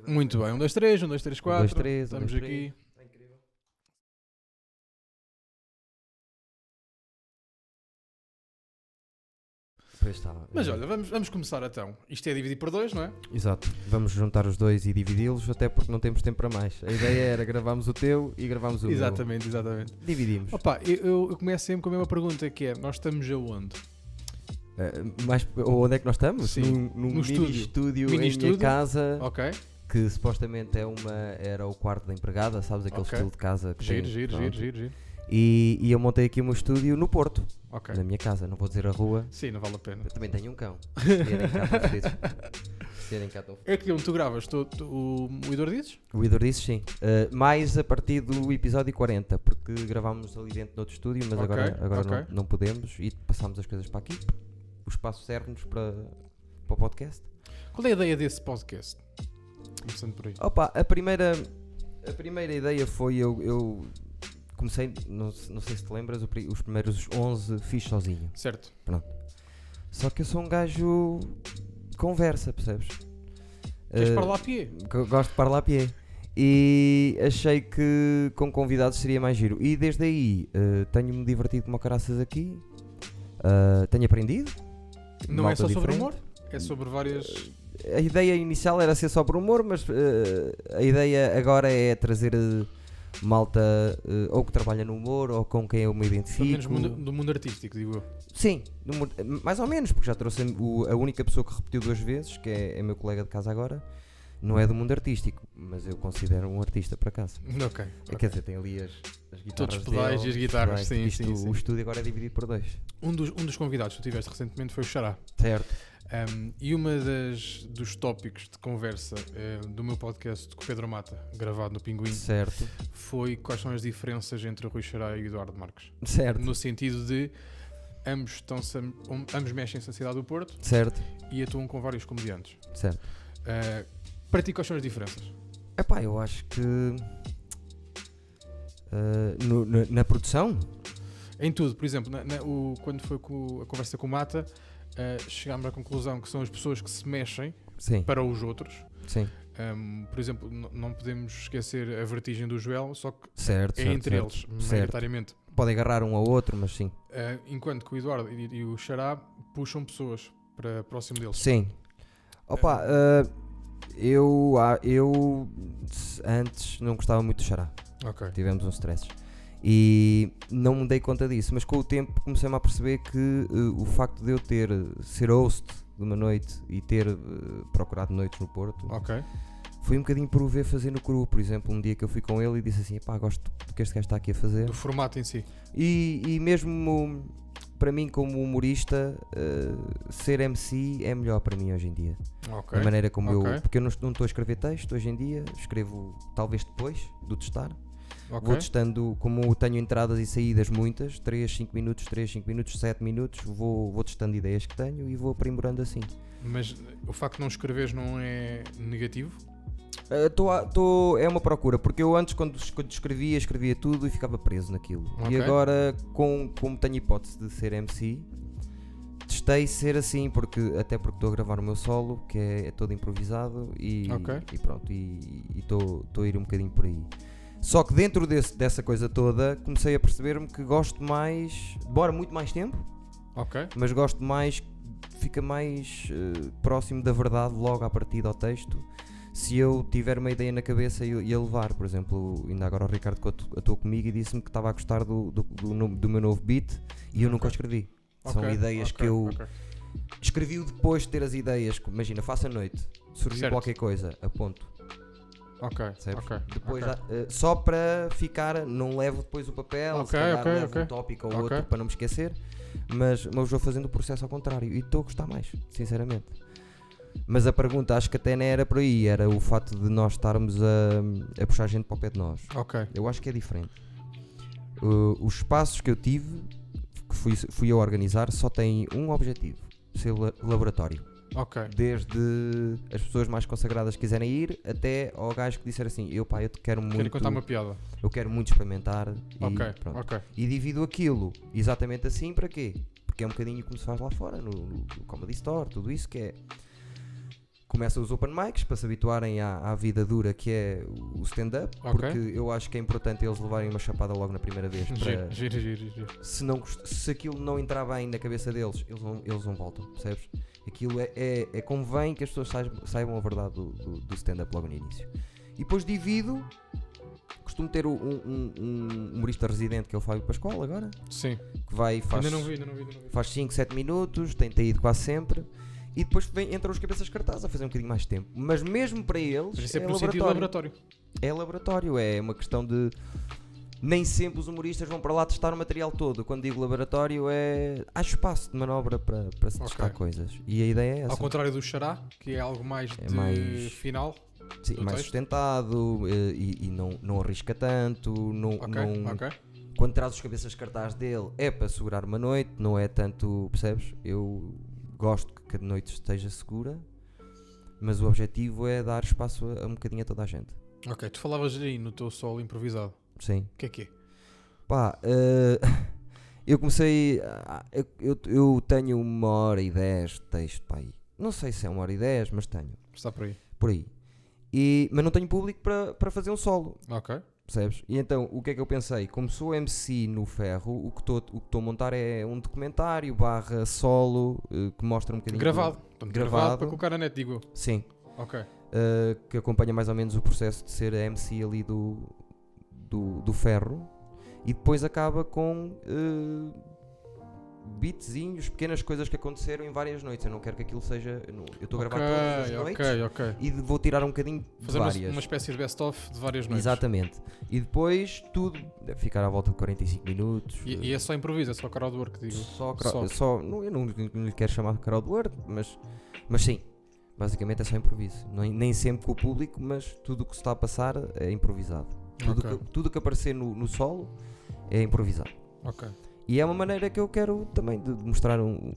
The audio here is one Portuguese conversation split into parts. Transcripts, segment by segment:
Muito bem, 1, 2, 3, 1, 2, 3, 4. 1, 2, 3, Estamos 1, 2, 3. aqui. Está incrível. Pois está. Mas olha, vamos começar então. Isto é dividir por 2, não é? Exato. Vamos juntar os dois e dividi-los, até porque não temos tempo para mais. A ideia era gravarmos o teu e gravarmos o Exatamente. meu. Dividimos. Opa, eu começo sempre com a mesma pergunta, que é, nós estamos aonde? Onde é que nós estamos? Sim, Num no mini-estúdio Mini em estúdio. minha casa, Ok. que supostamente era o quarto da empregada, sabes? Aquele Ok. estilo de casa que tem, Giro. pronto. E eu montei aqui o meu estúdio no Porto, Ok. na minha casa, não vou dizer a rua. Sim, não vale a pena. Eu também tenho um cão. Se cá tão É que onde tu gravas o Idor dizes? O Idor disse sim. Mais a partir do episódio 40, porque gravámos ali dentro de outro estúdio, mas Ok, agora ok. não podemos e passámos as coisas para aqui. O espaço serve-nos para o podcast. Qual é a ideia desse podcast? Começando por aí. Opa, a primeira ideia foi eu comecei, não sei se te lembras, os primeiros 11 fiz sozinho. Certo. Só que eu sou um gajo de conversa, percebes? Queres falar a pie? Gosto de falar a pie. E achei que com convidados seria mais giro. E desde aí tenho-me divertido como caraças aqui. Tenho aprendido. Não é Malta só sobre diferente. humor? É sobre várias... A ideia inicial era ser só por humor, mas a ideia agora é trazer malta ou que trabalha no humor ou com quem eu me Pelo identifico. menos do mundo artístico, digo eu. Sim, mais ou menos, porque já trouxe a única pessoa que repetiu 2 vezes, que é meu colega de casa agora. Não é do mundo artístico, mas eu considero um artista por acaso. Ok. Quer dizer, tem ali as guitarras. Todos os pedais dele, e as guitarras, right? sim, Isto, sim. O estúdio agora é dividido por 2. Um dos convidados que tu tiveste recentemente foi o Xará. Certo. E uma dos tópicos de conversa do meu podcast com o Pedro Mata, gravado no Pinguim, Certo. foi quais são as diferenças entre o Rui Xará e o Eduardo Marques. Certo. No sentido de ambos mexem-se na cidade do Porto Certo. e atuam com vários comediantes. Certo. Para ti, quais são as diferenças? Epá, eu acho que na produção, Em tudo, por exemplo, quando foi a conversa com o Mata, chegámos à conclusão que são as pessoas que se mexem sim, para os outros. sim, Por exemplo, não podemos esquecer a vertigem do Joel, só que certo, é certo, entre certo, eles, certo. maioritariamente. Pode agarrar um ao outro, mas sim. Enquanto que o Eduardo e o Xará puxam pessoas para próximo deles. Sim. Opa, eu antes não gostava muito de Xará. Ok. Tivemos uns stresses. E não me dei conta disso, mas com o tempo comecei-me a perceber que o facto de eu ser host de uma noite e ter procurado noites no Porto, Ok. foi um bocadinho por o ver fazer no cru. Por exemplo, um dia que eu fui com ele e disse assim, pá, gosto do que este gajo está aqui a fazer. Do formato em si. E mesmo para mim como humorista, ser MC é melhor para mim hoje em dia. Ok. Da maneira como Ok. porque eu não estou a escrever texto hoje em dia, escrevo talvez depois do testar. Ok. Vou testando, como tenho entradas e saídas muitas, 3, 5 minutos, 7 minutos, vou testando ideias que tenho e vou aprimorando assim. Mas o facto de não escreveres não é negativo? É uma procura, porque eu antes quando escrevia tudo e ficava preso naquilo. Ok. E agora, como tenho hipótese de ser MC, testei ser assim, até porque estou a gravar o meu solo, que é todo improvisado e pronto, e estou a ir um bocadinho por aí. Só que dentro dessa coisa toda comecei a perceber-me que gosto mais, demora muito mais tempo, Ok. mas gosto mais, fica mais próximo da verdade logo à partida ao texto, se eu tiver uma ideia na cabeça e a levar. Por exemplo, ainda agora o Ricardo que atuou comigo e disse-me que estava a gostar do meu novo beat e eu nunca o escrevi. São ideias que eu escrevi depois de ter as ideias. Imagina, faço a noite, surgiu Certo. qualquer coisa, aponto. Ok. Depois só para ficar, não levo depois o papel, se calhar levo um tópico ou outro para não me esquecer, mas vou fazendo o processo ao contrário e estou a gostar mais, sinceramente. Mas a pergunta acho que até nem era por aí, era o facto de nós estarmos a puxar gente para o pé de nós. Ok. Eu acho que é diferente. Os espaços que eu tive, que fui eu a organizar, só têm um objetivo: ser laboratório. Ok. Desde as pessoas mais consagradas que quiserem ir, até ao gajo que disser assim, eu quero muito... Quero contar uma piada. Eu quero muito experimentar Ok. e pronto. Ok. E divido aquilo exatamente assim, para quê? Porque é um bocadinho como se faz lá fora, no Comedy Store, tudo isso que é... começa os open mics para se habituarem à vida dura que é o stand-up, Ok. porque eu acho que é importante eles levarem uma chapada logo na primeira vez. Para, Giro. se aquilo não entrar bem na cabeça deles, eles não voltam, percebes? Aquilo convém que as pessoas saibam a verdade do stand-up logo no início. E depois divido. Costumo ter um humorista residente que é o Fábio Pascoal agora, Sim. que vai e faz, Ainda não vi. faz 5, 7 minutos, tem ido quase sempre. E depois entram os cabeças cartazes a fazer um bocadinho mais de tempo. Mas mesmo para eles Mas isso é é pelo sentido laboratório. laboratório. É laboratório, é uma questão de... Nem sempre os humoristas vão para lá testar o material todo. Quando digo laboratório há espaço de manobra para se testar coisas. E a ideia é essa. Ao contrário do Xará, que é algo mais mais- final. Sim, do mais texto. sustentado e não arrisca tanto. Ok. Quando traz os cabeças de cartaz dele é para segurar uma noite, não é tanto, percebes? Eu gosto que a noite esteja segura, mas o objetivo é dar espaço a um bocadinho a toda a gente. Ok, tu falavas aí no teu solo improvisado. Sim. O que é? Pá, eu comecei. Eu tenho 1h10 de texto para aí. Não sei se é 1h10, mas tenho. Está por aí. Por aí. Mas não tenho público para fazer um solo. Ok. Percebes? E então, o que é que eu pensei? Como sou MC no Ferro, o que estou a montar é um documentário / solo que mostra um bocadinho... Gravado. Portanto, gravado Gravado. para colocar na net, digo eu. Sim. Ok. Que acompanha mais ou menos o processo de ser a MC ali do Ferro. E depois acaba com beatzinhos, pequenas coisas que aconteceram em várias noites. Eu não quero que aquilo seja... Eu estou a gravar todas as noites Ok. e vou tirar um bocadinho de Fazer várias. uma espécie de best-of de várias noites. Exatamente. E depois tudo deve ficar à volta de 45 minutos. E é só improviso, é só crowdwork, digo. Eu não lhe quero chamar de crowdwork, mas sim. Basicamente é só improviso. Nem sempre com o público, mas tudo o que se está a passar é improvisado. Tudo que aparecer no solo é improvisado. Ok. E é uma maneira que eu quero também de mostrar um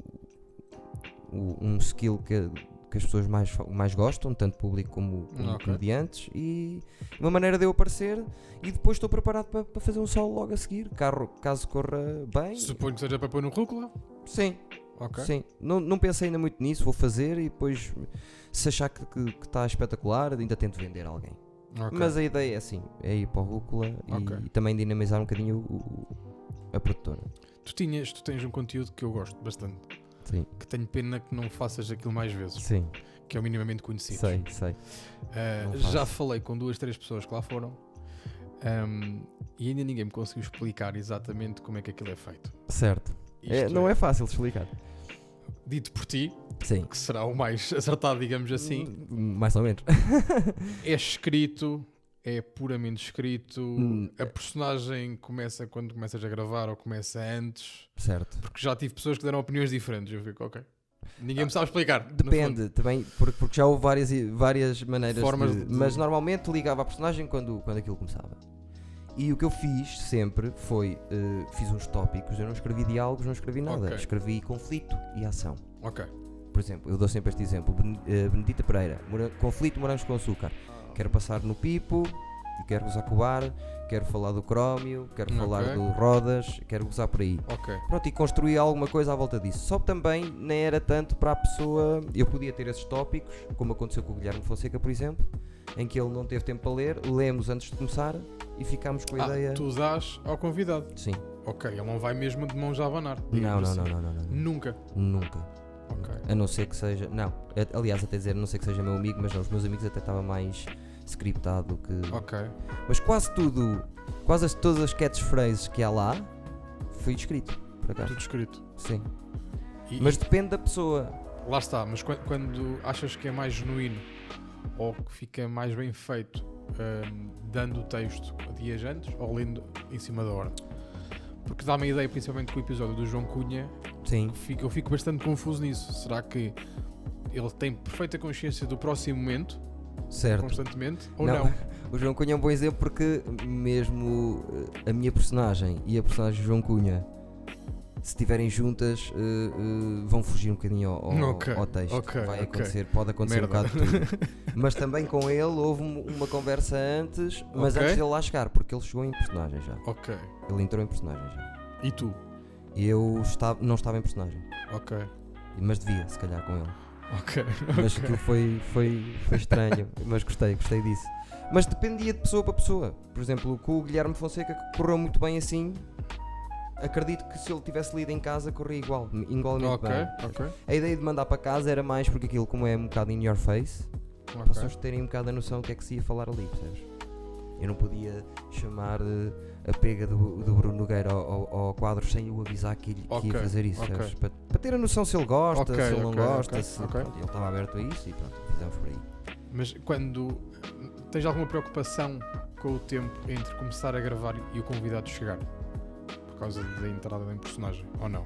skill que as pessoas mais gostam, tanto público como comediantes, e uma maneira de eu aparecer. E depois estou preparado para fazer um solo logo a seguir, caso corra bem. Suponho que seja para pôr no Rúcula? Sim. Ok. Sim, não pensei ainda muito nisso, vou fazer e depois, se achar que está espetacular, ainda tento vender a alguém. Ok. Mas a ideia é assim, é ir para o Rúcula e também dinamizar um bocadinho a produtora. Tu tens um conteúdo que eu gosto bastante, Sim. que tenho pena que não faças aquilo mais vezes, Sim, que é o minimamente conhecido. sei. Não Já faço. falei com 2, 3 pessoas que lá foram, e ainda ninguém me conseguiu explicar exatamente como é que aquilo é feito. Certo. Isto Não é fácil de explicar. Dito por ti, Sim. que será o mais acertado, digamos assim, Mais ou menos. é escrito, é puramente escrito, a personagem começa quando começas a gravar ou começa antes, Certo. porque já tive pessoas que deram opiniões diferentes, eu fico, ok. Ninguém me sabe explicar. no fundo. Depende também, porque já houve várias maneiras Formas de... de- Mas normalmente ligava a personagem quando aquilo começava. E o que eu fiz sempre foi, fiz uns tópicos, eu não escrevi diálogos, não escrevi nada. Ok. Escrevi conflito e ação. Ok. Por exemplo, eu dou sempre este exemplo, Benedita Pereira, conflito morangos com açúcar. Quero passar no Pipo, e quero gozar com o bar, quero falar do Crómio, quero falar do Rodas, quero gozar por aí. Ok. Pronto, e construí alguma coisa à volta disso. Só que também nem era tanto para a pessoa. Eu podia ter esses tópicos, como aconteceu com o Guilherme Fonseca, por exemplo, em que ele não teve tempo para ler, lemos antes de começar e ficámos com a ideia. Tu dás ao convidado. Sim. Ok, ele não vai mesmo de mãos a abanar. Não, digamos não, assim. não. Nunca. Nunca. Ok. A não ser que seja. Não, aliás, até dizer, a não ser que seja meu amigo, mas não, os meus amigos até estava mais scriptado que. Ok. Mas quase todas as catchphrases que há lá foi escrito, por acaso. Tudo escrito. Sim. E, Mas depende da pessoa. lá está, mas quando achas que é mais genuíno ou que fica mais bem feito dando o texto dias antes ou lendo em cima da hora? Porque dá-me a ideia, principalmente com o episódio do João Cunha, Sim. eu fico bastante confuso nisso. Será que ele tem perfeita consciência do próximo momento, Certo. constantemente, ou não? O João Cunha é um bom exemplo porque mesmo a minha personagem e a personagem do João Cunha, se estiverem juntas, vão fugir um bocadinho ao texto. ok, Vai ok. acontecer, pode acontecer Merda. um bocado de tudo. Mas também com ele houve uma conversa antes, mas Ok. antes dele lá chegar, porque ele chegou em personagem já. Ok. Ele entrou em personagem já. E tu? E eu não estava em personagem, Ok. mas devia, se calhar, com ele. Ok. Mas aquilo foi estranho, mas gostei disso. Mas dependia de pessoa para pessoa. Por exemplo, com o Guilherme Fonseca, que correu muito bem assim, acredito que se ele tivesse lido em casa, corria igualmente bem. Ok. A ideia de mandar para casa era mais porque aquilo, como é um bocado in your face, para as pessoas terem um bocado a noção do que é que se ia falar ali, percebes? Eu não podia chamar a pega do Bruno Nogueira ao quadro sem eu avisar que ia fazer isso, percebes? Para ter a noção se ele gosta, se ele não gosta, pronto, ele estava aberto a isso e pronto, fizemos por aí. Mas quando tens alguma preocupação com o tempo entre começar a gravar e o convidado chegar? Por causa da entrada em personagem, ou não?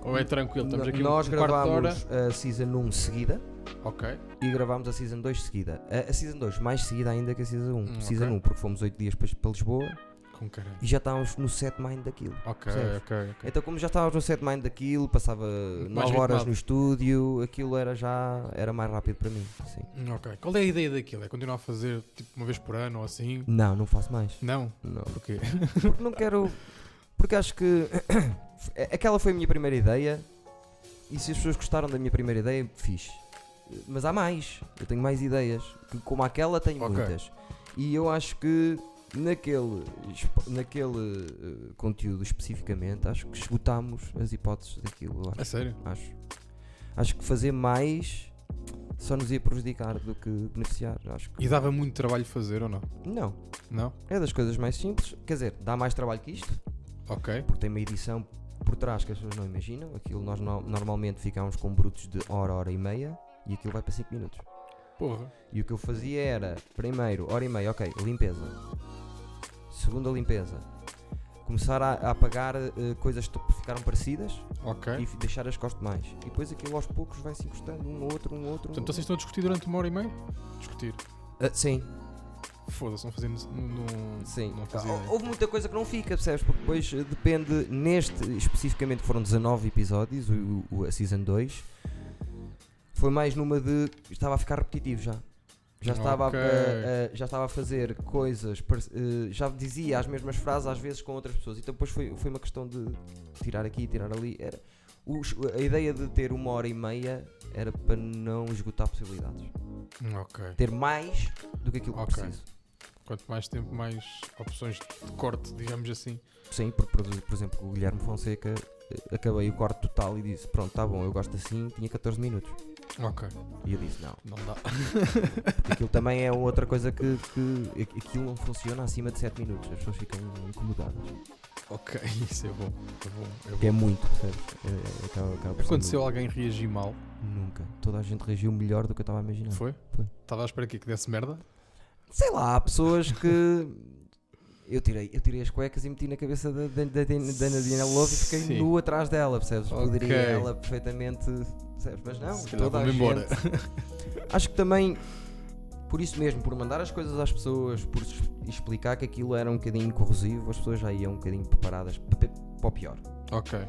Ou é tranquilo? Estamos aqui nós um quarto de hora. gravámos a Season 1 seguida. Ok. E gravámos a Season 2 seguida. A Season 2 mais seguida ainda que a Season 1. Season ok. 1 porque fomos 8 dias para Lisboa Com caralho. e já estávamos no set mind daquilo. Ok. Então como já estávamos no set mind daquilo, passava 9 horas ritmado. no estúdio, aquilo era mais rápido para mim. Sim. Ok. Qual é a ideia daquilo? É continuar a fazer tipo uma vez por ano ou assim? Não faço mais. Não? Não. Porquê? Porque não quero. Porque acho que aquela foi a minha primeira ideia e se as pessoas gostaram da minha primeira ideia, fixe. Mas há mais, eu tenho mais ideias, que como aquela tenho Ok. muitas. E eu acho que naquele conteúdo especificamente, acho que esgotámos as hipóteses daquilo. Eu A acho, sério? acho que fazer mais só nos ia prejudicar do que beneficiar. Acho que E dava muito trabalho fazer ou não? não, Não? é das coisas mais simples. Quer dizer, dá mais trabalho que isto, Ok. porque tem uma edição por trás que as pessoas não imaginam. Aquilo nós normalmente ficámos com brutos de hora e meia e aquilo vai para 5 minutos. Porra. E o que eu fazia era, primeiro, hora e meia, ok, limpeza. Segunda limpeza. Começar a apagar coisas que ficaram parecidas Ok. e deixar as que gosto mais. E depois aquilo aos poucos vai se encostando um outro. Portanto, vocês estão a discutir durante uma hora e meia? Discutir. Sim, Foda-se, não fazendo. sim. Não fazia ideia. Houve muita coisa que não fica, percebes? Porque depois depende, neste especificamente que foram 19 episódios, a Season 2, foi mais numa de. Estava a ficar repetitivo já. Já estava, Ok. já estava a fazer coisas, já dizia as mesmas frases às vezes com outras pessoas. Então depois foi uma questão de tirar aqui, tirar ali. A ideia de ter uma hora e meia era para não esgotar possibilidades. Ok. Ter mais do que aquilo que Ok. preciso. Quanto mais tempo, mais opções de corte, digamos assim. Sim, porque por exemplo o Guilherme Fonseca, acabei o corte total e disse, pronto, tá bom, eu gosto assim, tinha 14 minutos. Ok. E eu disse, não. Não dá. Porque aquilo também é outra coisa que aquilo não funciona acima de 7 minutos. As pessoas ficam incomodadas. Ok, isso é bom. Que é muito, percebes? Acaba por ser Aconteceu muito. alguém reagir mal? Nunca. Toda a gente reagiu melhor do que eu estava a imaginar. Foi? Foi. Estava à espera que desse merda? Sei lá, há pessoas que. Eu tirei as cuecas e meti na cabeça da Nadine Love e fiquei Sim. nu atrás dela, percebes? Ok. Poderia ela perfeitamente. Percebes? Mas não, Se calhar toda a vou-me gente. embora. Acho que também, por isso mesmo, por mandar as coisas às pessoas, por explicar que aquilo era um bocadinho corrosivo, as pessoas já iam um bocadinho preparadas para o pior. Ok.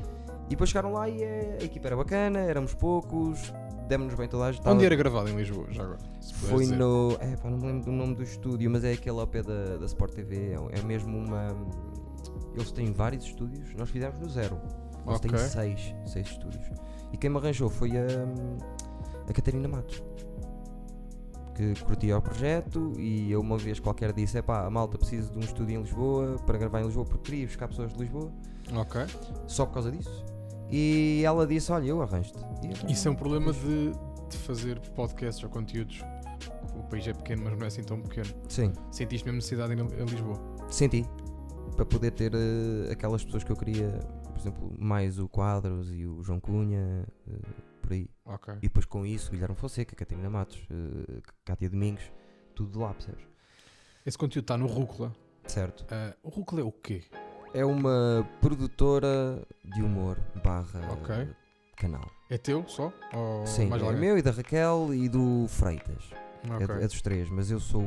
E depois chegaram lá e a equipa era bacana, éramos poucos, demos-nos bem toda a gente. Onde era gravado em Lisboa, já agora? Se puderes Foi dizer. no. Não me lembro do nome do estúdio, mas é aquele ao pé da Sport TV. É mesmo uma. Eles têm vários estúdios, nós fizemos no zero. Eles Ok. têm 6 estúdios. E quem me arranjou foi a Catarina Matos, que curtia o projeto. E eu uma vez qualquer disse: a malta, preciso de um estúdio em Lisboa para gravar em Lisboa, porque queria buscar pessoas de Lisboa, Ok. só por causa disso. E ela disse: olha, eu arranjo-te. Isso é um problema de fazer podcasts ou conteúdos. O país é pequeno, mas não é assim tão pequeno. Sim, Sentiste mesmo necessidade em Lisboa? senti. Para poder ter aquelas pessoas que eu queria, por exemplo, mais o Quadros e o João Cunha, por aí. Ok. E depois com isso, Guilherme Fonseca, Catarina Matos, Cátia Domingos, tudo lá, percebes? Esse conteúdo está no Rúcula. Certo. O Rúcula é o quê? É uma produtora de humor Ok. canal. É teu só? Ou Sim, mais é alguém? meu e da Raquel e do Freitas. Ok. É dos três, mas eu sou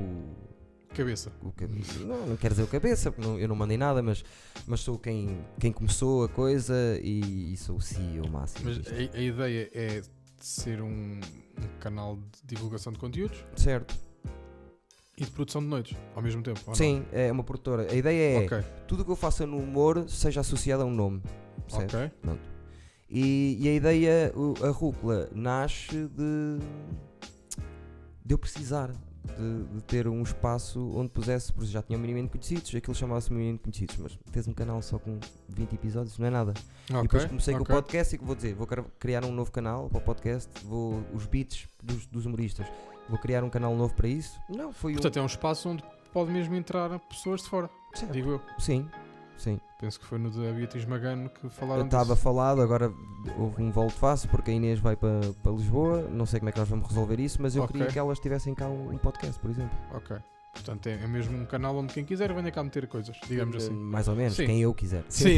Cabeça. o cabeça. Não quero dizer o cabeça, porque eu não mandei nada, mas sou quem começou a coisa e sou o CEO máximo. Mas disto. a ideia é de ser um canal de divulgação de conteúdos Certo. e de produção de noites ao mesmo tempo. ou não? Sim, é uma produtora. A ideia é Ok. tudo o que eu faça no humor seja associado a um nome. Certo? Ok. Pronto. E a ideia, a Rúcula, nasce de eu precisar de ter um espaço onde pusesse, porque já tinha um minimamente conhecidos, aquilo chamava-se minimamente conhecidos, mas fez um canal só com 20 episódios, não é nada. E depois comecei com o podcast e vou dizer, vou criar um novo canal para o podcast, os beats dos humoristas, vou criar um canal novo para isso. Não, foi Portanto, é um espaço onde pode mesmo entrar pessoas de fora, digo eu. Sim. Penso que foi no da Beatriz Magano que falaram Estava disso. falado, agora houve um volte-face porque a Inês vai para Lisboa, não sei como é que nós vamos resolver isso, mas eu queria que elas tivessem cá um podcast, por exemplo. Ok. Portanto, é mesmo um canal onde quem quiser venha cá meter coisas, digamos assim. Mais ou menos, Sim. quem eu quiser. Sim.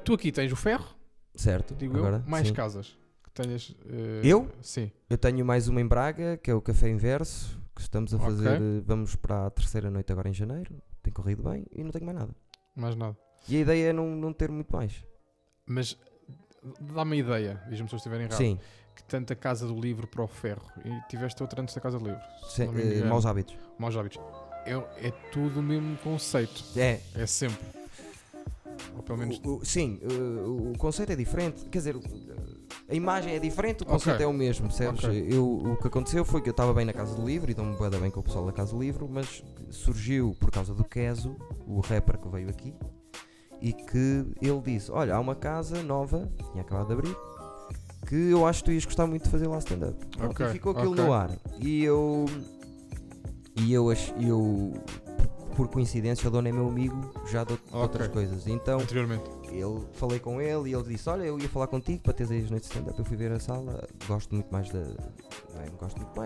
Tu aqui tens o Ferro, Certo. digo agora, eu, mais sim. casas que tenhas. Eu? Sim. Eu tenho mais uma em Braga, que é o Café Inverso, que estamos a fazer, vamos para a 3ª noite agora em janeiro, tem corrido bem e não tenho mais nada. Mais nada. E a ideia é não ter muito mais. Mas dá-me a ideia, diz-me se eu estiver errado, Sim, que tanto a Casa do Livro para o Ferro e tiveste outra antes da Casa do Livro. sim, não me engano. maus hábitos. Maus hábitos. É tudo o mesmo conceito. É. É sempre. Ou pelo menos. Sim, o conceito é diferente, quer dizer, a imagem é diferente, o conceito é o mesmo, percebes? O que aconteceu foi que eu estava bem na Casa do Livro e dou-me bem com o pessoal da Casa do Livro, mas surgiu por causa do Keso, o rapper que veio aqui, e que ele disse, olha, há uma casa nova, tinha acabado de abrir, que eu acho que tu ias gostar muito de fazer lá stand-up. Ok, E ficou aquilo no ar. E eu por coincidência, o dono é meu amigo já de outras coisas. Então, anteriormente. falei com ele e ele disse, olha, eu ia falar contigo para teres aí as noites de stand-up. Eu fui ver a sala, gosto muito mais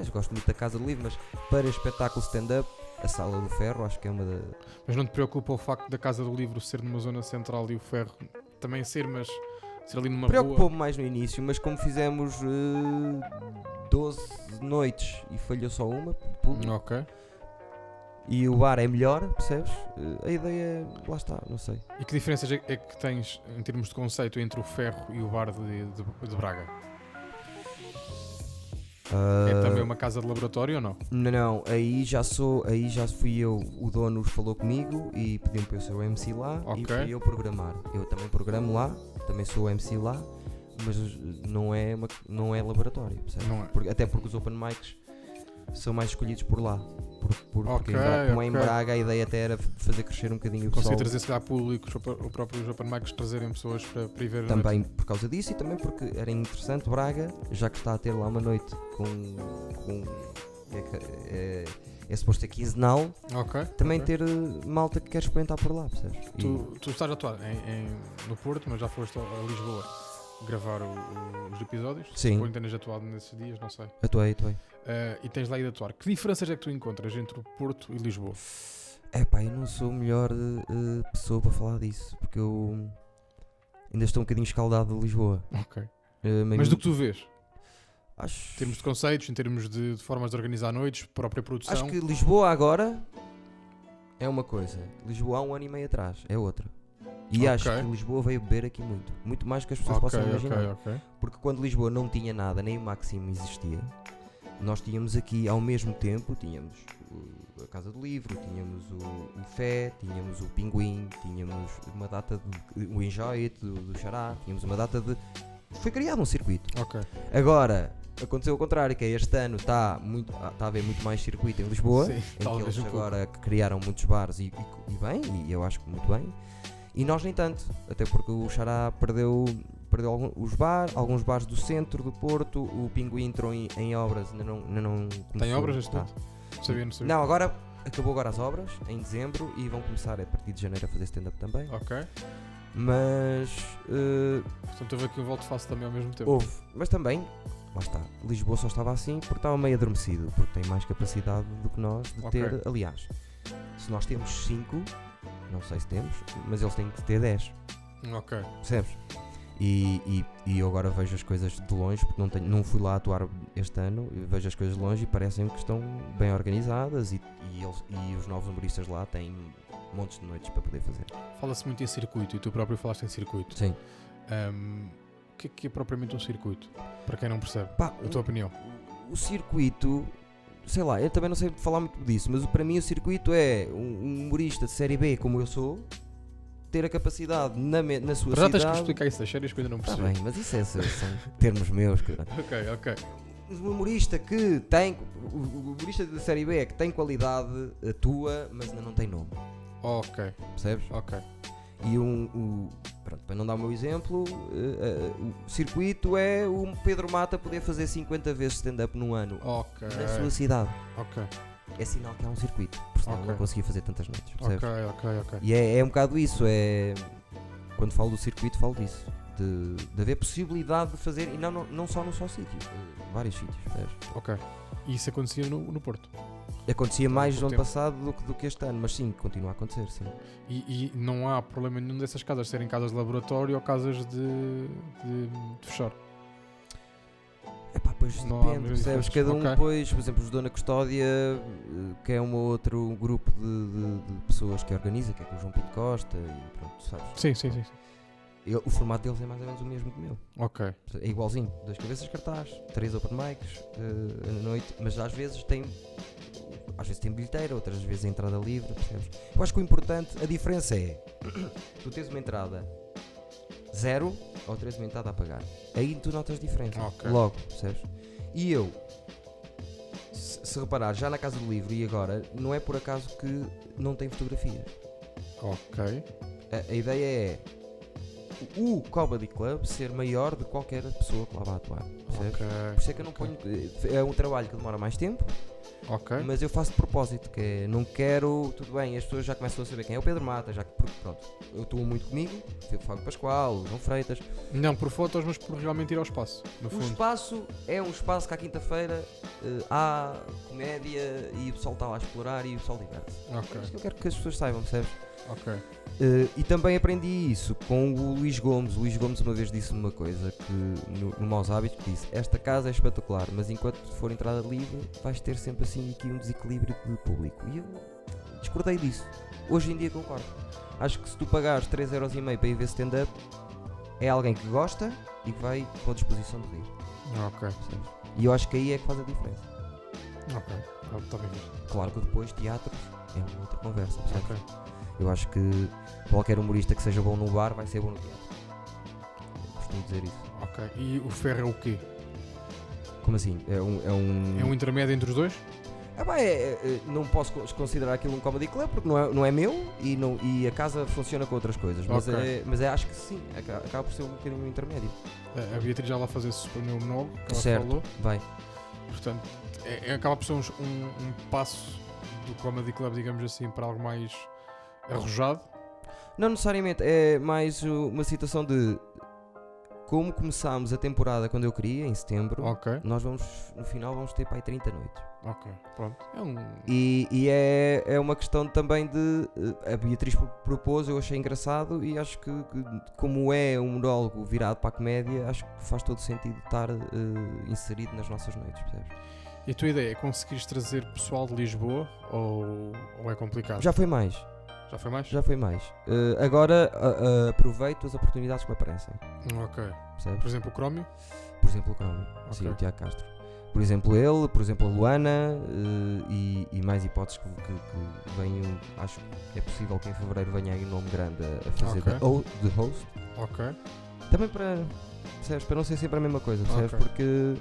gosto muito da Casa do Livro, mas para espetáculo stand-up, a Sala do Ferro, acho que é uma da... Mas não te preocupa o facto da Casa do Livro ser numa zona central e o Ferro também ser, mas ser ali numa rua? Preocupou-me mais no início, mas como fizemos 12 noites e falhou só uma, Ok. e o bar é melhor, percebes? A ideia, lá está, não sei. E que diferenças é que tens em termos de conceito entre o Ferro e o bar de Braga? É também uma casa de laboratório ou não? Não, aí já fui eu, o dono falou comigo e pediu-me para eu ser o MC lá e fui eu programar. Eu também programo lá, também sou o MC lá, mas não é laboratório, percebes? Não é. Até porque os open mics são mais escolhidos por lá. Porque como é em Braga, a ideia até era fazer crescer um bocadinho o pessoal. Conseguir trazer, se calhar, públicos, o próprio open mics, trazerem pessoas para ir ver. Também por causa disso e também porque era interessante Braga, já que está a ter lá uma noite com é suposto ser quinzenal, também ter malta que quer experimentar por lá, percebes? Tu estás a atuar no Porto, mas já foste a Lisboa gravar os episódios? Sim. Ou ainda atuado nesses dias, não sei. Atuei. E tens lá ido atuar. Que diferenças é que tu encontras entre o Porto e Lisboa? Eu não sou a melhor pessoa para falar disso, porque eu ainda estou um bocadinho escaldado de Lisboa. Mas do que tu vês? Acho... Em termos de conceitos, em termos de formas de organizar noites, própria produção? Acho que Lisboa agora é uma coisa, Lisboa há 1 ano e meio atrás é outra. E acho que Lisboa veio beber aqui muito mais que as pessoas possam imaginar. Porque quando Lisboa não tinha nada, nem o Máximo existia, nós tínhamos aqui ao mesmo tempo, tínhamos a Casa do Livro, tínhamos o Fé, tínhamos o Pinguim, tínhamos uma data de o Enjoy It, do Xará, tínhamos uma data de... Foi criado um circuito. Agora, aconteceu o contrário, que este ano está a haver muito mais circuito em Lisboa. Sim, em que eles agora criaram muitos bares e bem, e eu acho que muito bem. E nós nem tanto, até porque o Xará perdeu alguns bares do centro do Porto, o Pinguim entrou em obras, ainda não começou. Tem obras este ano? Sabia. Não, acabou agora as obras, em dezembro, e vão começar a partir de janeiro a fazer stand-up também. Mas... Portanto, houve aqui um volte-face também ao mesmo tempo. Houve, mas também, lá está, Lisboa só estava assim porque estava meio adormecido, porque tem mais capacidade do que nós de ter, aliás, se nós temos 5, não sei se temos, mas eles têm que ter 10. Percebes? E eu agora vejo as coisas de longe, porque não fui lá atuar este ano, vejo as coisas de longe e parecem que estão bem organizadas e os novos humoristas lá têm montes de noites para poder fazer. Fala-se muito em circuito e tu próprio falaste em circuito. Sim. O que é propriamente um circuito? Para quem não percebe, a tua opinião. O circuito, sei lá, eu também não sei falar muito disso, mas para mim o circuito é um humorista de série B como eu sou, ter a capacidade na sua Mas já tens que cidade. explicar isso das séries que eu ainda não Está percebi. bem, mas isso são termos meus, cara. Ok. Um humorista que tem. O humorista da série B é que tem qualidade, atua, mas ainda não tem nome. Ok. Percebes? Ok. E pronto, para não dar o meu exemplo, o circuito é o Pedro Mata poder fazer 50 vezes stand-up num ano Ok. na sua cidade. Ok. É sinal que há um circuito, porque senão Ok. não conseguia fazer tantas noites. Percebes? Ok. E é um bocado isso. Quando falo do circuito, falo disso. De haver possibilidade de fazer, e não só num só sítio, vários sítios. Percebes? Ok. E isso acontecia no Porto. Acontecia mais no ano tempo. passado do que este ano, mas sim, continua a acontecer, sim. E não há problema nenhum dessas casas serem casas de laboratório ou casas de fechar. Epá, pois Não há depende, mesmo percebes? diferenças. Cada um Ok. depois, por exemplo, os Dona Custódia, que é um outro grupo de pessoas que organiza, que é com o João Pinto Costa e pronto, sabes? Sim. O formato deles é mais ou menos o mesmo que o meu. Ok. É igualzinho, 2 cabeças de cartaz, 3 open mics na noite, mas às vezes tem bilheteira, outras vezes é entrada livre, percebes? Eu acho que o importante, a diferença é tu tens uma entrada 0 ou tens uma entrada a pagar. Aí tu notas diferença, Ok. logo, percebes? E eu, se reparar, já na Casa do Livro e agora, não é por acaso que não tem fotografias. Ok. A ideia é o Comedy Club ser maior de qualquer pessoa que lá vá atuar, percebes? Ok. Por isso é que eu não ponho. É um trabalho que demora mais tempo, Ok. mas eu faço de propósito, que é, não quero. Tudo bem, as pessoas já começam a saber quem é o Pedro Mata, já que, porque pronto, eu estou muito comigo, o Fábio Pascoal, o João Freitas. Não por fotos, mas por realmente ir ao espaço. No O fundo. espaço é um espaço que à quinta-feira há comédia e o pessoal está lá a explorar e o pessoal diverte-se. É Ok. isso que eu quero que as pessoas saibam, percebes? Ok. E também aprendi isso com o Luís Gomes. O Luís Gomes uma vez disse-me uma coisa que no Maus Hábitos, que disse: esta casa é espetacular, mas enquanto for entrada livre vais ter sempre assim aqui um desequilíbrio de público. E eu discordei disso. Hoje em dia concordo. Acho que se tu pagares 3,5€ para ir ver stand-up, é alguém que gosta e que vai com a disposição de rir, Ok. percebes? E eu acho que aí é que faz a diferença. Ok. Está bem visto. Claro que depois teatros é uma outra conversa, percebes? Ok. Eu acho que qualquer humorista que seja bom no bar vai ser bom no teatro. Eu costumo dizer isso. Ok. E o ferro é o quê? Como assim? É É um intermédio entre os dois? não posso considerar aquilo um comedy club porque não é meu e a casa funciona com outras coisas. Mas, Ok. mas acho que sim, acaba por ser um bocadinho um intermédio. A Beatriz já lá fazia esse meu monólogo que ela Certo, falou. vai. Portanto, acaba por ser um passo do Comedy Club, digamos assim, para algo mais arrojado. Não necessariamente, é mais uma situação de como começámos a temporada quando eu queria, em setembro. Ok. Nós no final vamos ter para aí 30 noites. Ok. Pronto. É um. E é uma questão também de. A Beatriz propôs, eu achei engraçado e acho que como é um monólogo virado para a comédia, acho que faz todo sentido estar inserido nas nossas noites, percebes? E a tua ideia é conseguires trazer pessoal de Lisboa ou é complicado? Já foi mais, Já foi mais? já foi mais. Agora aproveito as oportunidades que me aparecem, Ok. percebes? Por exemplo, o Crómio? Por exemplo, o Crómio, sim, Ok. o Tiago Castro. Por exemplo, ele, por exemplo, a Luana e mais hipóteses que venham. Acho que é possível que em fevereiro venha aí um nome grande a fazer Ok. de host. Ok. Também percebes, para não ser sempre a mesma coisa, percebes? Ok. Porque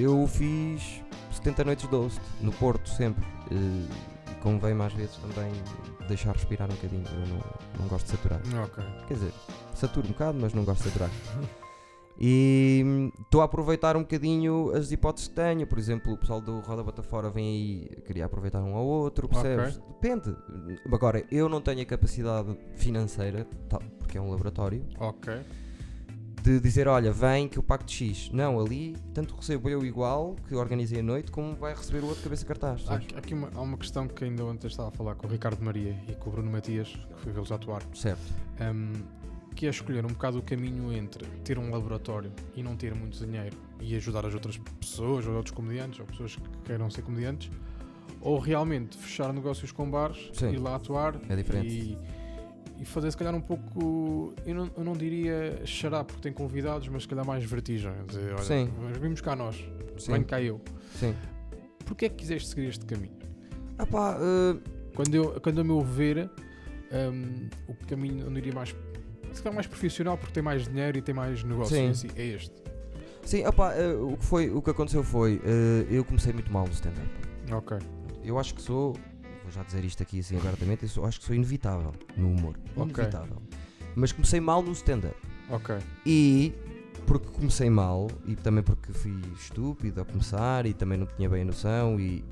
eu fiz 70 noites de host no Porto sempre. E convém mais vezes também deixar respirar um bocadinho. Eu não gosto de saturar. Ok. Quer dizer, saturo um bocado, mas não gosto de saturar. E estou a aproveitar um bocadinho as hipóteses que tenho. Por exemplo, o pessoal do Roda Bota Fora vem aí, queria aproveitar um ao outro, percebes? Ok. Depende. Agora, eu não tenho a capacidade financeira, porque é um laboratório, Ok. de dizer, olha, vem que eu pago de X. Não, ali, tanto recebo eu igual, que organizei a noite, como vai receber o outro cabeça cartaz. Há Sabes? aqui há uma questão que ainda ontem estava a falar com o Ricardo Maria e com o Bruno Matias, que fui vê-los atuar, Certo. que é escolher um bocado o caminho entre ter um laboratório e não ter muito dinheiro e ajudar as outras pessoas, ou outros comediantes, ou pessoas que queiram ser comediantes, ou realmente fechar negócios com bares, Sim. ir lá atuar É diferente. e fazer se calhar um pouco, eu não diria chorar porque tem convidados, mas se calhar mais vertigem. Dizer, olha, Sim. mas vimos cá nós, Sim. venho cá eu. Sim. Porquê é que quiseste seguir este caminho? Ah pá, Quando a meu ver, o caminho onde iria mais, se calhar mais profissional, porque tem mais dinheiro e tem mais negócio. Sim. Assim, é este. Sim, o que aconteceu foi, eu comecei muito mal no stand-up. Ok. Eu acho que vou já dizer isto aqui assim abertamente, eu acho que sou inevitável no humor. Ok. Inevitável. Mas comecei mal no stand-up. Ok. E porque comecei mal, e também porque fui estúpido a começar e também não tinha bem a noção e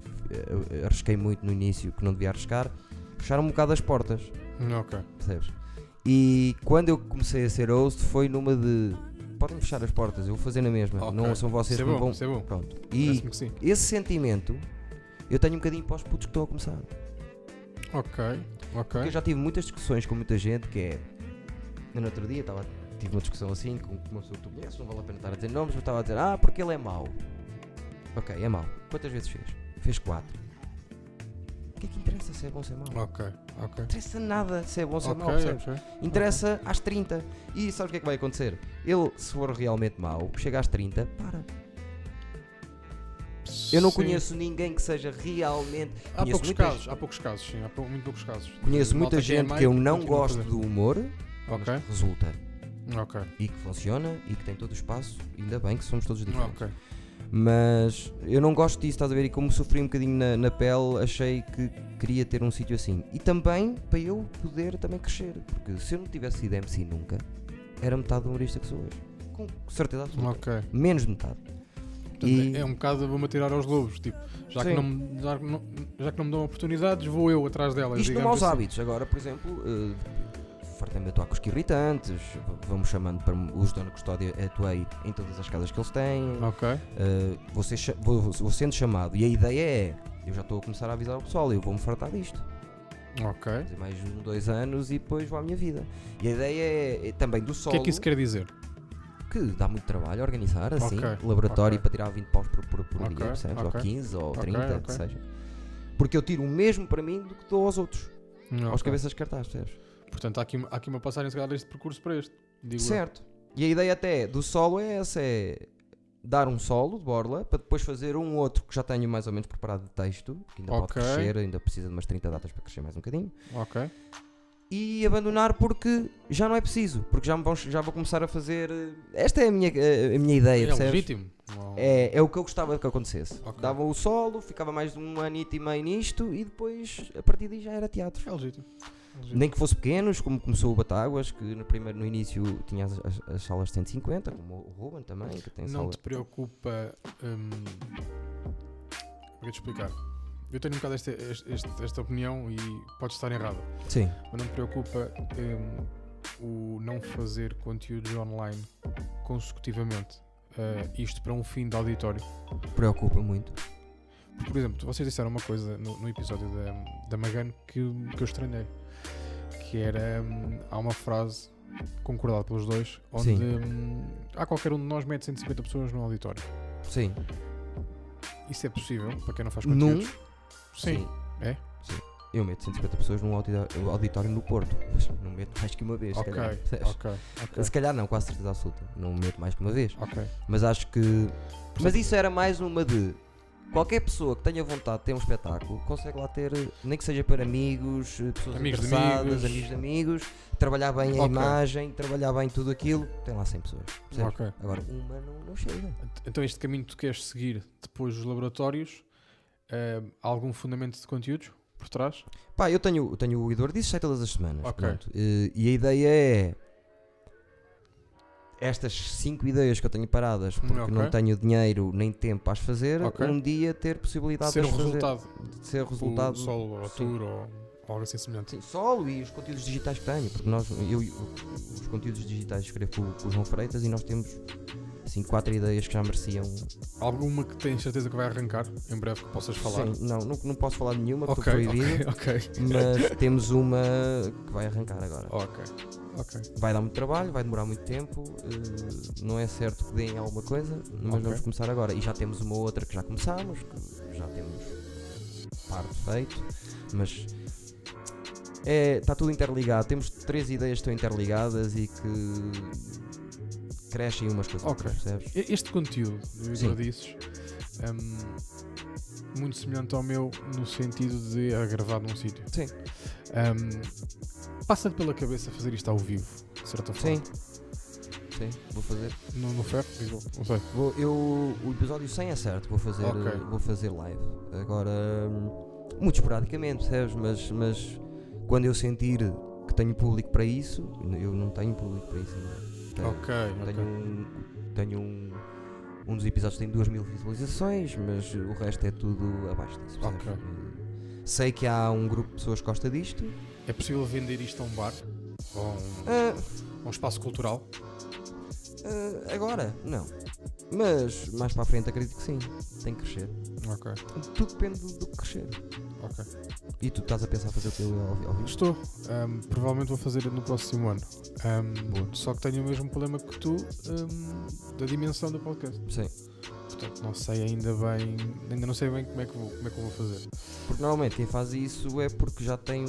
arrisquei muito no início que não devia arriscar, fecharam um bocado as portas, Ok. percebes? E quando eu comecei a ser host foi numa de podem fechar as portas, eu vou fazer na mesma, Ok. não são vocês Isso é que me bom, vão. isso é bom. Pronto. E Parece-me que sim. esse sentimento eu tenho um bocadinho para os putos que estão a começar. Ok. Porque eu já tive muitas discussões com muita gente que é. No outro dia tive uma discussão assim com uma pessoa que tu conheces, não vale a pena estar a dizer nomes, mas estava a dizer, porque ele é mau. Ok, é mau. Quantas vezes fez? Fez 4. O que é que interessa se é bom ou se é mau? Ok. Não interessa nada se é bom ou se é mau, Ok, percebes? ok. Interessa às 30. E sabes o que é que vai acontecer? Ele, se for realmente mau, chega às 30, para. Eu não Sim. conheço ninguém que seja realmente. Há conheço poucos muita casos, sim, muito poucos casos. Conheço muita Malta gente é que eu meio, não continua a gosto fazer. do humor, Ok. mas que resulta Ok. e que funciona e que tem todo o espaço, ainda bem que somos todos diferentes. Ok. Mas eu não gosto disso, estás a ver? E como sofri um bocadinho na pele, achei que queria ter um sítio assim. E também para eu poder também crescer, porque se eu não tivesse sido MC nunca, era metade do humorista que sou hoje. Com certeza absoluta. Ok. Menos de metade. Portanto, E- é um bocado vou-me atirar aos lobos. Tipo, já que Sim. não me dão oportunidades, vou eu atrás delas. Isto não digamos maus assim. hábitos. Agora, por exemplo, fartei-me de atuar com os irritantes, vamos chamando para os Dona Custódia, atuei em todas as casas que eles têm, Ok. vou sendo chamado. E a ideia é, eu já estou a começar a avisar o pessoal, eu vou-me fartar disto. Ok. Fazer mais 2 anos e depois vou à minha vida. E a ideia é também do O solo, que é que isso quer dizer? que dá muito trabalho organizar, assim, Ok, laboratório ok. para tirar 20 paus por Ok, dia, percebes? Ou ok. 15 ou Ok, 30, ok. que seja. Porque eu tiro o mesmo para mim do que dou aos outros, aos Ok. cabeças de cartaz, percebes? Portanto, há aqui uma passagem, se calhar, deste percurso para este. Digo eu. Certo. E a ideia até do solo é essa, é dar um solo de borla para depois fazer um outro que já tenho mais ou menos preparado de texto, que ainda pode Ok. crescer, ainda precisa de umas 30 datas para crescer mais um bocadinho. Ok. E abandonar porque já não é preciso, porque já vou começar a fazer. Esta é a minha ideia, É percebes? legítimo. Não- É o que eu gostava que acontecesse. Ok. Dava o solo, ficava mais de 1 ano e meio nisto e depois a partir daí já era teatro. É legítimo. É legítimo. Nem que fosse pequenos, como começou o Batáguas, que no início tinha as salas de 150, como o Ruben também, que tem Não sala. te preocupa. Vou-te explicar. Eu tenho um bocado esta opinião e pode estar errada. Sim. Mas não te preocupa o não fazer conteúdos online consecutivamente. Isto para um fim de auditório. Preocupa muito. Por exemplo, vocês disseram uma coisa no episódio da Magan que eu estranhei. Que era. Há uma frase concordada pelos dois onde qualquer um de nós mete 150 pessoas no auditório. Sim. Isso é possível para quem não faz Num? conteúdos? Sim. É? Sim. Eu meto 150 pessoas num auditório no Porto, mas não meto mais que uma vez, se Ok, calhar. percebes? ok. Se calhar não, quase certeza absoluta. Não meto mais que uma vez. Ok. Mas acho que. Mas isso era mais uma de. Qualquer pessoa que tenha vontade de ter um espetáculo consegue lá ter, nem que seja para amigos, pessoas Amigos de interessadas, amigos. amigos de amigos, trabalhar bem a Ok. imagem, trabalhar bem tudo aquilo, tem lá 100 pessoas. percebes? Ok. Agora, uma não chega. Então este caminho que tu queres seguir depois dos laboratórios, há algum fundamento de conteúdos por trás? Pá, eu tenho o Eduardo, isso sai todas as semanas. Ok. Pronto. E a ideia é. Estas 5 ideias que eu tenho paradas, porque Ok. não tenho dinheiro nem tempo para as fazer, Ok. um dia ter possibilidade Ser de o as fazer. resultado. De ser resultado. O solo ou a sim. tour ou algo assim semelhante. Sim, solo e os conteúdos digitais que tenho, porque os conteúdos digitais escrevo com o João Freitas e nós temos assim 4 ideias que já mereciam. Alguma que tens certeza que vai arrancar em breve que possas falar? Sim, não posso falar de nenhuma porque Ok, estou proibido, ok. mas temos uma que vai arrancar agora. Ok. Vai dar muito trabalho, vai demorar muito tempo, não é certo que deem alguma coisa, mas Ok. vamos começar agora. E já temos uma outra que já começámos, que já temos parte feito, mas está tudo interligado. Temos 3 ideias que estão interligadas e que crescem umas com as Ok. outras, percebes? Este conteúdo do Sim. Eduardices, muito semelhante ao meu no sentido de a gravar num sítio. Sim. Passa-te pela cabeça fazer isto ao vivo, de certa forma. Sim, vou fazer. No ferro? Digo, não sei. O episódio 100 é certo, vou fazer live. Agora, muito esporadicamente, percebes? Mas quando eu sentir que tenho público para isso, eu não tenho público para isso ainda. Tenho um dos episódios tem 2000 visualizações, mas o resto é tudo abaixo disso. Ok. Sei que há um grupo de pessoas que gosta disto. É possível vender isto a um bar? Ou a um espaço cultural? Agora, não. Mas mais para a frente acredito que sim. Tem que crescer. Ok. Tudo depende do que crescer. Ok. E tu estás a pensar fazer o teu ao vivo? Estou. Provavelmente vou fazer no próximo ano. Só que tenho o mesmo problema que tu da dimensão do podcast. Sim. Portanto, não sei ainda não sei bem como é que eu vou fazer. Porque normalmente quem faz isso é porque já tem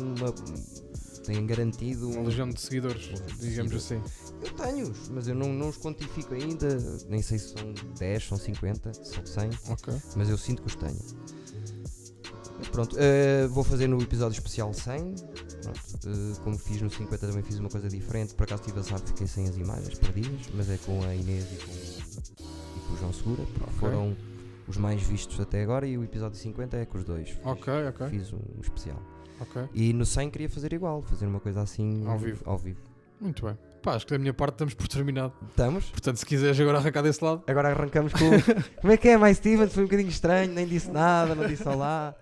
tem garantido uma legião de seguidores, digamos assim. Eu tenho, mas eu não os quantifico ainda, nem sei se são 10, são 50, são 100, mas eu sinto que os tenho. Mas pronto, vou fazer no episódio especial 100, pronto, como fiz no 50 também fiz uma coisa diferente, por acaso tive a sorte, fiquei sem as imagens perdidas, mas é com a Inês e com o João Segura, porque foram os mais vistos até agora, e o episódio 50 é com os dois. Fiz um especial. E no 100 queria fazer igual, fazer uma coisa assim ao vivo. Muito bem. Pá, acho que da minha parte estamos por terminado. Estamos? Portanto, se quiseres agora arrancar desse lado. Agora arrancamos com como é que é, mais Steven? Foi um bocadinho estranho, nem disse nada, não disse olá.